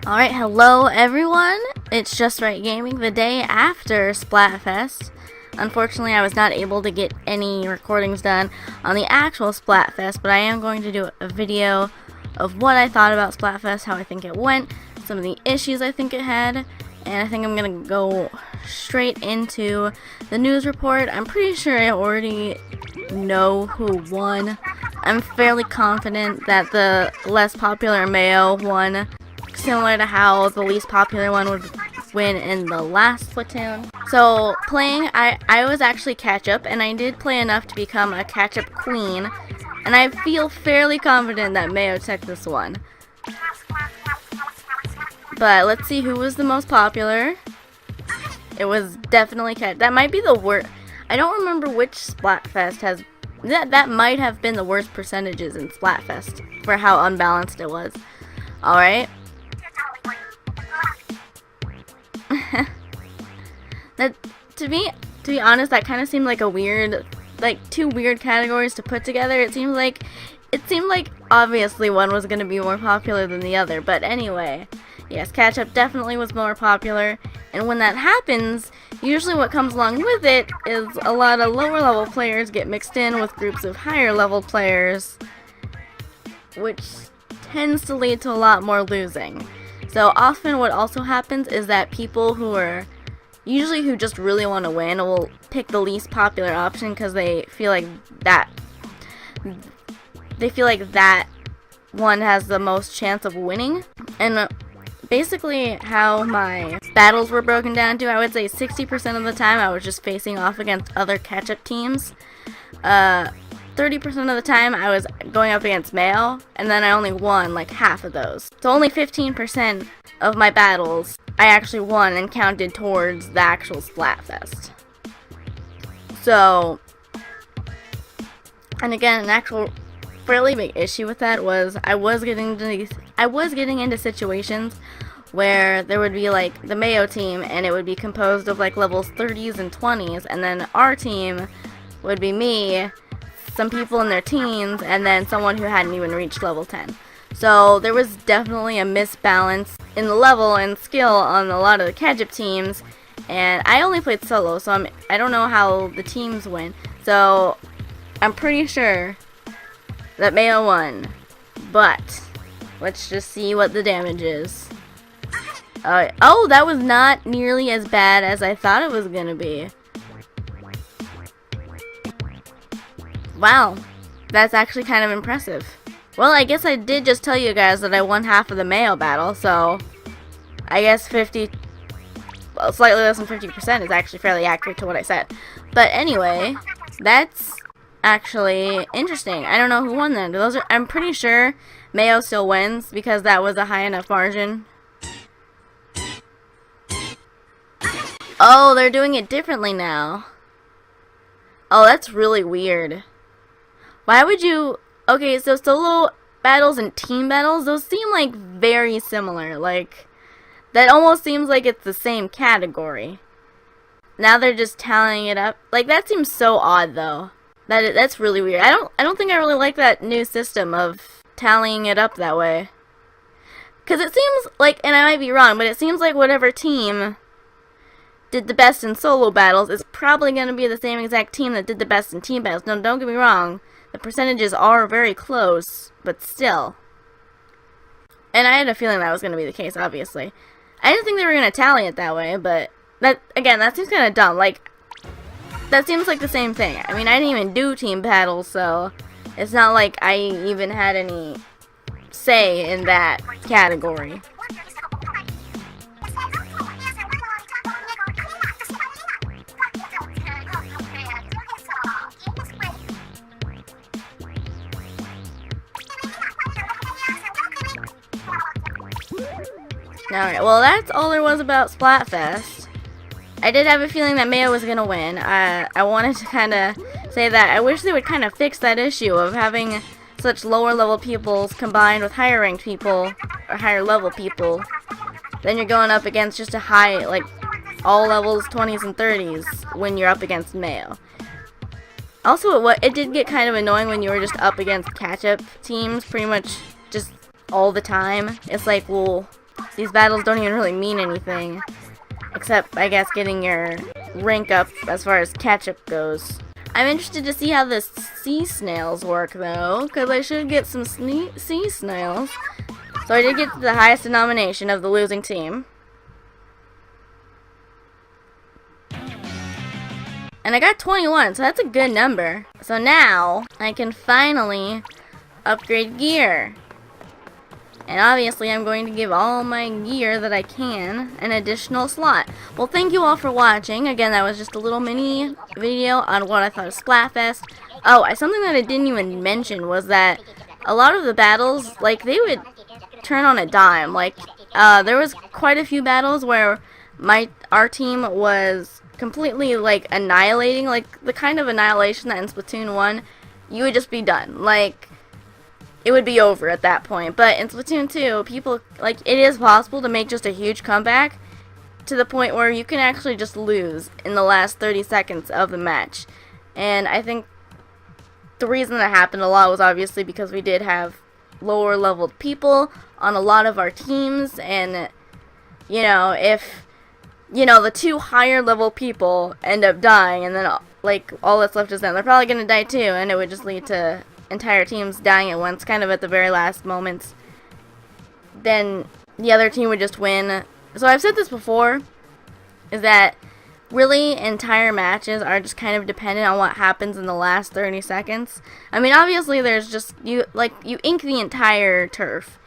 Alright, hello everyone, it's JustRightGaming, the day after Splatfest. Unfortunately, I was not able to get any recordings done on the actual Splatfest, but I am going to do a video of what I thought about Splatfest, how I think it went, some of the issues I think it had, and I think I'm going to go straight into the news report. I'm pretty sure I already know who won. I'm fairly confident that the less popular Mayo won, similar to how the least popular one would win in the last Splatoon. So playing, I was actually Ketchup, and I did play enough to become a Ketchup queen, and I feel fairly confident that Mayo took this one. But let's see who was the most popular. It was definitely Ketchup. That might be the worst. I don't remember which Splatfest has. That might have been the worst percentages in Splatfest for how unbalanced it was. Alright. That, to be honest, that kind of seemed like a weird, two weird categories to put together. It seemed like obviously one was going to be more popular than the other. But anyway, yes, Ketchup definitely was more popular. And when that happens, usually what comes along with it is a lot of lower level players get mixed in with groups of higher level players, which tends to lead to a lot more losing. So often what also happens is that people who just really want to win will pick the least popular option because they feel like that one has the most chance of winning. And basically how my battles were broken down to, I would say 60% of the time I was just facing off against other Ketchup teams. 30% of the time I was going up against Mayo, and then I only won like half of those. So only 15% of my battles I actually won and counted towards the actual Splatfest. So, and again, an actual fairly big issue with that was I was getting into situations where there would be like the Mayo team, and it would be composed of like levels 30s and 20s, and then our team would be me, some people in their teens, and then someone who hadn't even reached level 10. So there was definitely a misbalance in the level and skill on a lot of the Ketchup teams, and I only played solo, so I don't know how the teams win. So I'm pretty sure that Mayo won, but let's just see what the damage is. Oh, that was not nearly as bad as I thought it was gonna be. Wow, that's actually kind of impressive. Well, I guess I did just tell you guys that I won half of the Mayo battle, so I guess slightly less than 50% is actually fairly accurate to what I said. But anyway, that's actually interesting. I don't know who won then. I'm pretty sure Mayo still wins because that was a high enough margin. Oh, they're doing it differently now. Oh, that's really weird. Why would you... Okay, so solo battles and team battles, those seem like very similar. Like, that almost seems like it's the same category. Now they're just tallying it up. Like, that seems so odd though. That's really weird. I don't think I really like that new system of tallying it up that way. Cause it seems like, and I might be wrong, but it seems like whatever team did the best in solo battles is probably going to be the same exact team that did the best in team battles. No, don't get me wrong. The percentages are very close, but still. And I had a feeling that was going to be the case, obviously. I didn't think they were going to tally it that way, but that seems kind of dumb. Like, that seems like the same thing. I mean, I didn't even do team battles, so it's not like I even had any say in that category. Alright, well that's all there was about Splatfest. I did have a feeling that Mayo was gonna win. I wanted to kind of say that I wish they would kind of fix that issue of having such lower level people combined with higher ranked people, or higher level people. Then you're going up against just a high, like, all levels 20s and 30s when you're up against Mayo. Also, it did get kind of annoying when you were just up against Ketchup teams pretty much just all the time. It's like, well, These battles don't even really mean anything. Except, I guess, getting your rank up as far as Ketchup goes. I'm interested to see how the sea snails work, though, because I should get some sea snails. So I did get to the highest denomination of the losing team. And I got 21, so that's a good number. So now, I can finally upgrade gear. And obviously, I'm going to give all my gear that I can an additional slot. Well, thank you all for watching. Again, that was just a little mini video on what I thought of Splatfest. Oh, something that I didn't even mention was that a lot of the battles, like, they would turn on a dime. Like, there was quite a few battles where our team was completely, like, annihilating. Like, the kind of annihilation that in Splatoon 1, you would just be done. Like, it would be over at that point. But in Splatoon 2, people, like, it is possible to make just a huge comeback to the point where you can actually just lose in the last 30 seconds of the match. And I think the reason that happened a lot was obviously because we did have lower leveled people on a lot of our teams, and, you know, if, you know, the two higher level people end up dying, and then, like, all that's left is them, they're probably gonna die too, and it would just lead to entire teams dying at once, kind of at the very last moments. Then the other team would just win. So I've said this before, is that really entire matches are just kind of dependent on what happens in the last 30 seconds. I mean, obviously there's just, you ink the entire turf,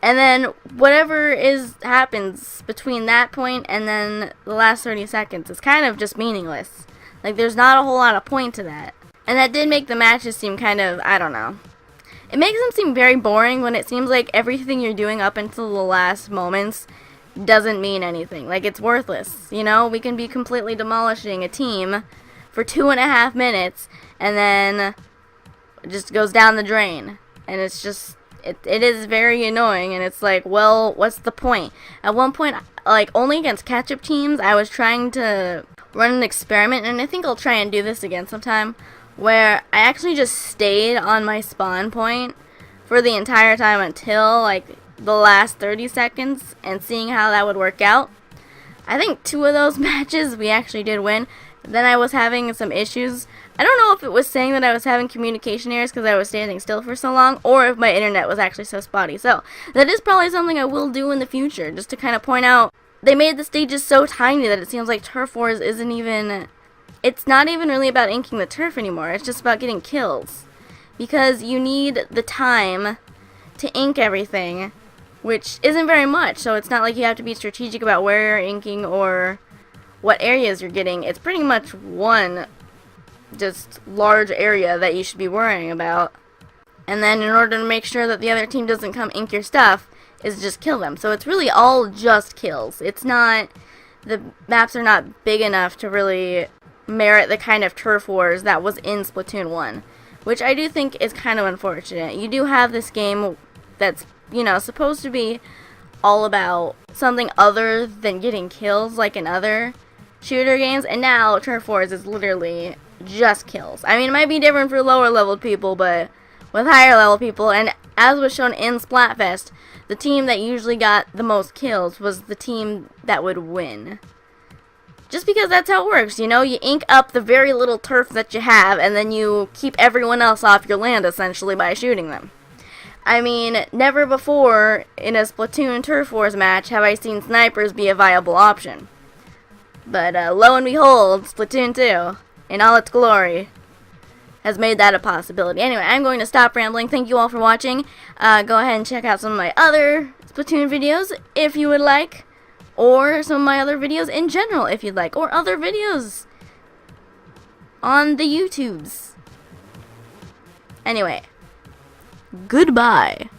and then whatever happens between that point and then the last 30 seconds is kind of just meaningless. Like, there's not a whole lot of point to that. And that did make the matches seem kind of, I don't know. It makes them seem very boring when it seems like everything you're doing up until the last moments doesn't mean anything. Like, it's worthless, you know? We can be completely demolishing a team for 2.5 minutes, and then it just goes down the drain. And it's just, it is very annoying, and it's like, well, what's the point? At one point, like, only against Ketchup teams, I was trying to run an experiment, and I think I'll try and do this again sometime, where I actually just stayed on my spawn point for the entire time until, like, the last 30 seconds, and seeing how that would work out. I think 2 of those matches we actually did win. Then I was having some issues. I don't know if it was saying that I was having communication errors because I was standing still for so long, or if my internet was actually so spotty. So that is probably something I will do in the future, just to kind of point out, they made the stages so tiny that it seems like Turf Wars isn't even, it's not even really about inking the turf anymore. It's just about getting kills. Because you need the time to ink everything, which isn't very much. So it's not like you have to be strategic about where you're inking or what areas you're getting. It's pretty much one just large area that you should be worrying about. And then in order to make sure that the other team doesn't come ink your stuff, is just kill them. So it's really all just kills. It's not, the maps are not big enough to really merit the kind of turf wars that was in Splatoon 1, which I do think is kind of unfortunate. You do have this game that's, you know, supposed to be all about something other than getting kills like in other shooter games, and now Turf Wars is literally just kills. I mean, it might be different for lower level people, but with higher level people, and as was shown in Splatfest, the team that usually got the most kills was the team that would win. Just because that's how it works, you know? You ink up the very little turf that you have, and then you keep everyone else off your land, essentially, by shooting them. I mean, never before in a Splatoon Turf Wars match have I seen snipers be a viable option. But lo and behold, Splatoon 2, in all its glory, has made that a possibility. Anyway, I'm going to stop rambling. Thank you all for watching. Go ahead and check out some of my other Splatoon videos if you would like. Or some of my other videos in general if you'd like. Or other videos on the YouTubes. Anyway, goodbye.